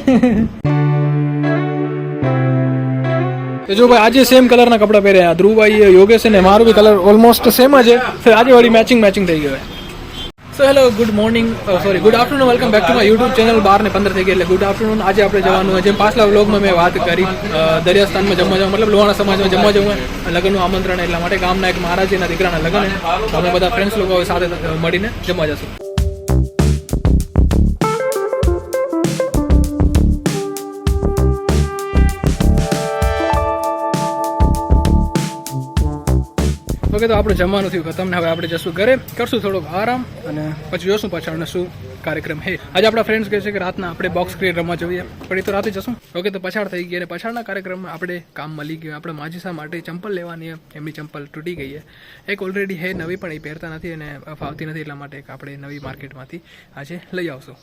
તો જો ભાઈ આજે સેમ કલરના કપડા પહેર્યા ધ્રુવભાઈ યોગેશ ને મારું બી કલર ઓલમોસ્ટ સેમ જ છે. આજે વળી મેચિંગ થઈ ગયો. So hello good morning good afternoon welcome back to my YouTube channel. 12:15 થઈ ગયા એટલે ગુડ આફ્ટરનૂન. આજે આપણે જવાનું હોય જેમ પાછલા વ્લોગમાં મેં વાત કરી દરિયાસ્થાનમાં જમવા જવું મતલબ લોહાણા સમાજમાં જમવા જવું લગ્નનું આમંત્રણ એટલા માટે ગામના એક મહારાજીના દીકરાના લગ્ન અમે બધા ફ્રેન્ડ્સ લોકો સાથે મળીને જમવા જશું. ઓકે તો આપણું જમવાનું થયું ખતમ ને હવે આપણે જશું ઘરે, કરશું થોડોક આરામ અને પછી જોશું પાછળનો શું કાર્યક્રમ છે. આજે આપણા ફ્રેન્ડ્સ કહે છે કે રાતના આપણે બોક્સ ક્રિકેટ રમવા જઈએ પણ એ તો રાતે જશું. ઓકે તો પછાડ થઈ ગઈ અને પછાડના કાર્યક્રમમાં આપણે કામ મળી ગયું. આપણે માજીસા માટે ચંપલ લેવાની એમની ચંપલ તૂટી ગઈ છે. એક ઓલરેડી હે નવી પણ એ પહેરતા નથી અને ફાવતી નથી એટલા માટે આપણે નવી માર્કેટમાંથી આજે લઈ આવશું.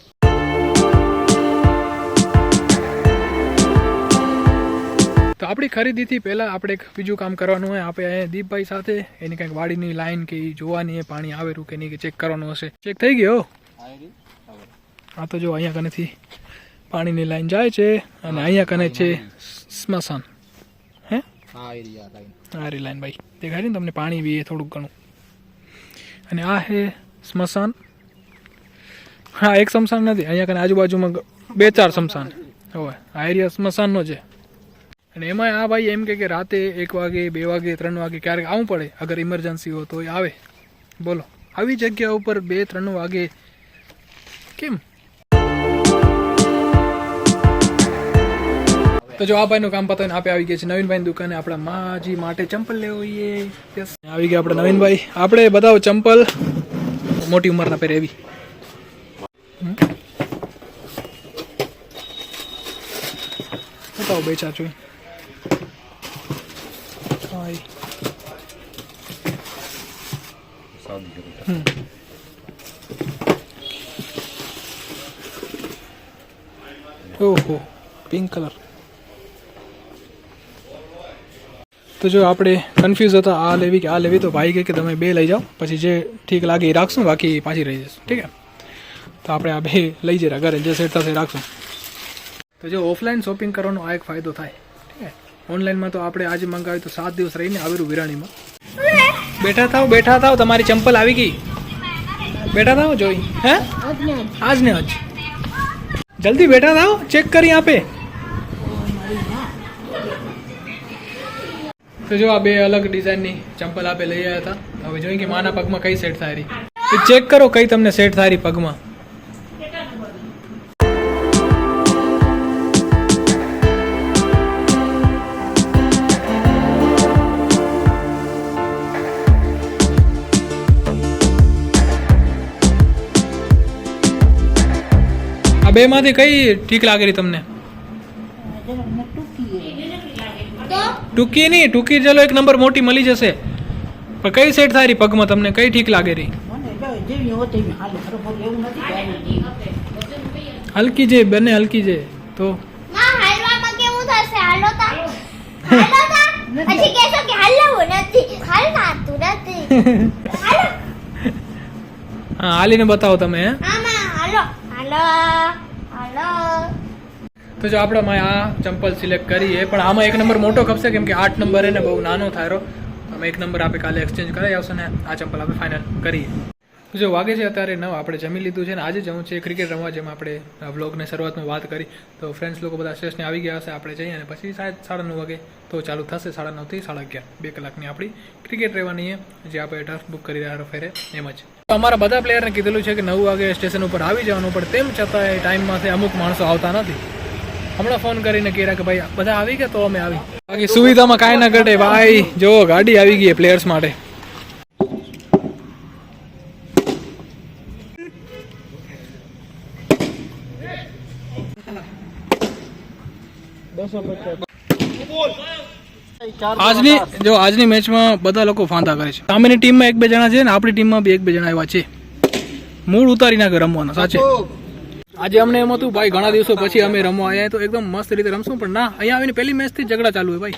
તો આપણી ખરીદીથી પહેલાં આપણે એક બીજું કામ કરવાનું હોય. આપણે અહીંયા દીપભાઈ સાથે એની કંઈક વાડીની લાઈન કે જોવાની એ પાણી આવેલું કે નહીં કે ચેક કરવાનું હશે. ચેક થઈ ગયો. હા તો જો અહીંયા કનેથી પાણીની લાઈન જાય છે અને અહીંયા કને છે સ્મશાન. હે હારી લાઈન ભાઈ દેખાય ને તમને પાણી બી થોડુંક ઘણું. અને આ હે સ્મશાન. હા એક સ્મશાન નથી અહીંયા કને આજુબાજુમાં 2-4 સ્મશાન હોય. આ એરિયા સ્મશાનનો છે. અને એમાં આ ભાઈ એમ કે રાતે 1 વાગે 2 વાગે 3 વાગે ક્યારેક આવવું પડે અગર ઇમરજન્સી હોય તો આવે. બોલો આવી જગ્યા ઉપર 2-3 વાગે કેમ? તો જો આ ભાઈનું કામ પતાવીને આપે આવી ગયા છે નવીનભાઈની દુકાને આપણા માજી માટે ચંપલ લેવીએ. આવી ગયા આપણે નવીનભાઈ. આપણે બધા ચંપલ મોટી ઉંમરના પહેરે એવી. બતાવો 2-4 જોઈ. ઓહો પિંક કલર. તો જો આપણે કન્ફ્યુઝ હતા આ લેવી કે આ લેવી તો ભાઈ કહે કે તમે 2 લઈ જાઓ પછી જે ઠીક લાગે એ રાખશું બાકી પાછી રહી જશું. ઠીક છે તો આપણે આ 2 લઈ જઈએ ઘરે જે સેટ થશે રાખશું. તો જો ઓફલાઈન શોપિંગ કરવાનો આ એક ફાયદો થાય. ઠીક છે ઓનલાઈનમાં તો આપણે આજે મંગાવ્યું તો 7 દિવસ રહીને આવેલું વિરાણીમાં. બેઠા થાવ તમારી ચંપલ આવી ગઈ. બેઠા થાવ જોઈ. હે આજ ને આજ જલ્દી બેઠા થાવ ચેક કરી આપે. તો જો આ 2 અલગ ડિઝાઇનની ચંપલ આપે લઈ આવ્યા હતા. હવે જોઈએ કે માના પગમાં કઈ સેટ થાય રહી. ચેક કરો કઈ તમને સેટ થાય રહી પગમાં. આ 2 માંથી કઈ ઠીક લાગે રહી તમને? ટૂંકી નહીં ટૂંકી ચલો 1 નંબર મોટી મળી જશે પણ કઈ સેટ થાય રહી પગમાં તમને કઈ ઠીક લાગે રહી? હલકી છે બંને હલકી છે તો હા હાલીને બતાવો તમે. તો જો આપણે આ ચંપલ સિલેક્ટ કરીએ પણ આમાં 1 નંબર મોટો ખપશે કેમ કે 8 નંબર એને બહુ નાનો થાય. અમે 1 નંબર આપણે કાલે એક્સચેન્જ કરાવી આવશે ને આ ચંપલ આપણે ફાઇનલ કરીએ. જો વાગે છે અત્યારે 9 આપણે જમી લીધું છે ને આજે જવું છે ક્રિકેટ રમવા જેમ આપણે વ્લોગની શરૂઆતમાં વાત કરી. તો ફ્રેન્ડ્સ લોકો બધા સ્ટેશને આવી ગયા હશે આપણે જઈએ અને પછી શાયદ 9:30 વાગે તો ચાલુ થશે. 9:30 થી 11:30 2 કલાકની આપણી ક્રિકેટ રહેવાની છે જે આપણે ટર્ફ બુક કરી રહ્યા ફેરે એમ જ. અમારા બધા પ્લેયરને કીધેલું છે કે 9 વાગે સ્ટેશન ઉપર આવી જવાનું પણ તેમ છતાં એ ટાઈમમાંથી અમુક માણસો આવતા નથી. હમણાં ફોન કરીને કહેરા કે ભાઈ બધા આવી ગયા તો અમે આવી. બાકી સુવિધામાં કાંઈ ના ઘટે ભાઈ. જો ગાડી આવી ગઈ પ્લેયર્સ માટે. આજની મેચમાં બધા લોકો ફાંદા કરે છે. સામેની ટીમમાં 1-2 જણા છે ને આપણી ટીમમાં બી 1-2 જણા એવા છે મૂળ ઉતારી નાખે રમવાના. સાચે આજે અમને એમ હતું ભાઈ ઘણા દિવસો પછી અમે રમવા આવ્યા તો એકદમ મસ્ત રીતે રમશું પણ ના અહીંયા આવીને પહેલી મેચથી ઝઘડા ચાલુ હોય ભાઈ.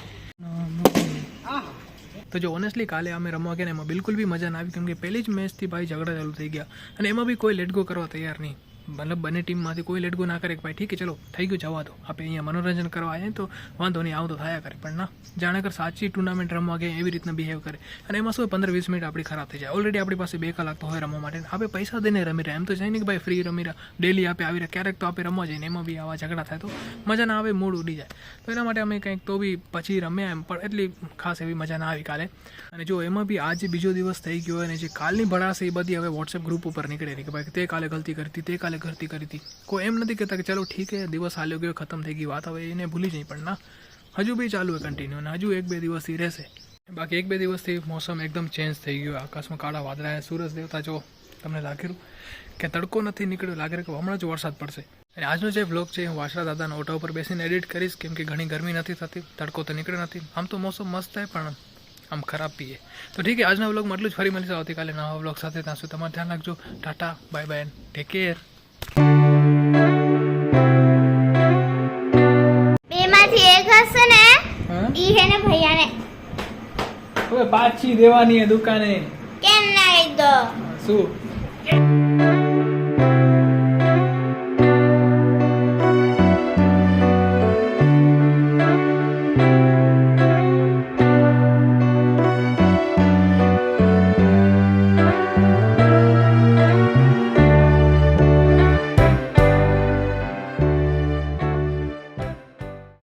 તો જો ઓનેસ્ટલી કાલે અમે રમવા ગયા ને એમાં બિલકુલ બી મજા ના આવી કેમ કે પહેલી જ મેચથી ભાઈ ઝઘડા ચાલુ થઈ ગયા અને એમાં બી કોઈ લેટ ગો કરવા તૈયાર નહીં. મતલબ બંને ટીમમાંથી કોઈ લેટગો ના કરે કે ભાઈ ઠીક છે ચલો થઈ ગયું જવા દો, આપણે અહીંયા મનોરંજન કરવા આવ્યા તો વાંધો નહીં, આવું તો થયા કરે. પણ ના, જાણે કર સાચી ટુર્નામેન્ટ રમવા ગયા એવી રીતના બિહેવ કરે. અને એમાં શું 15-20 મિનિટ આપણી ખરાબ થઈ જાય. ઓલરેડી આપણી પાસે 2 કલાક તો હોય રમવા માટે, આપણે પૈસા દઈને રમી રહ્યા. એમ તો જાય નહીં કે ભાઈ ફ્રી રમી રહ્યા, ડેલી આપણે આવી રહ્યા. ક્યારેક તો આપણે રમવા જઈએ ને એમાં બી આવા ઝઘડા થાય તો મજા ના આવે, મૂડ ઉડી જાય. તો એના માટે અમે કંઈક તો બી પછી રમ્યા એમ, પણ એટલી ખાસ એવી મજા ના આવી કાલે. અને જો એમાં બી આજે બીજો દિવસ થઈ ગયો અને જે કાલની ભડાશ એ બધી હવે વોટ્સએપ ગ્રુપ ઉપર નીકળેલી કે ભાઈ તે કાલે ગલતી કરી હતી, તે કાલે ગલતી કરી હતી. કોઈ એમ નથી કહેતા કે ચલો ઠીક છે દિવસ હાલ્યો ગયો ખતમ થઈ ગઈ વાત, હવે એને ભૂલી જઈ. પણ ના, હજુ બી ચાલુ હોય કન્ટિન્યુ, અને હજુ 1-2 દિવસથી રહેશે. બાકી 1-2 દિવસથી મોસમ એકદમ ચેન્જ થઈ ગયો. આકાશમાં કાળા વાદળા, સૂરજ દેવતા જો તમને લાગેલું કે તડકો નથી નીકળ્યો, લાગે કે હમણાં જ વરસાદ પડશે. અને આજનો જે વ્લોગ છે હું વાસણા દાદાના ઓટા ઉપર બેસીને એડિટ કરીશ, કેમ કે ઘણી ગરમી નથી થતી, તડકો તો નીકળ્યો નથી. આમ તો મોસમ મસ્ત થાય પણ આમ ખરાબ બી છે. તો ઠીક છે, આજના વ્લોગમાં એટલું જ. ફરી મળીશું આવતીકાલે નવા વ્લોગ સાથે. ત્યાં સુધી તમારે ધ્યાન રાખજો. Tata, bye bye, take care. બેમાંથી એક હશે ને ઈ હે ને ભૈયાને હવે પાછી દેવાની દુકાને કેમ ના દો શું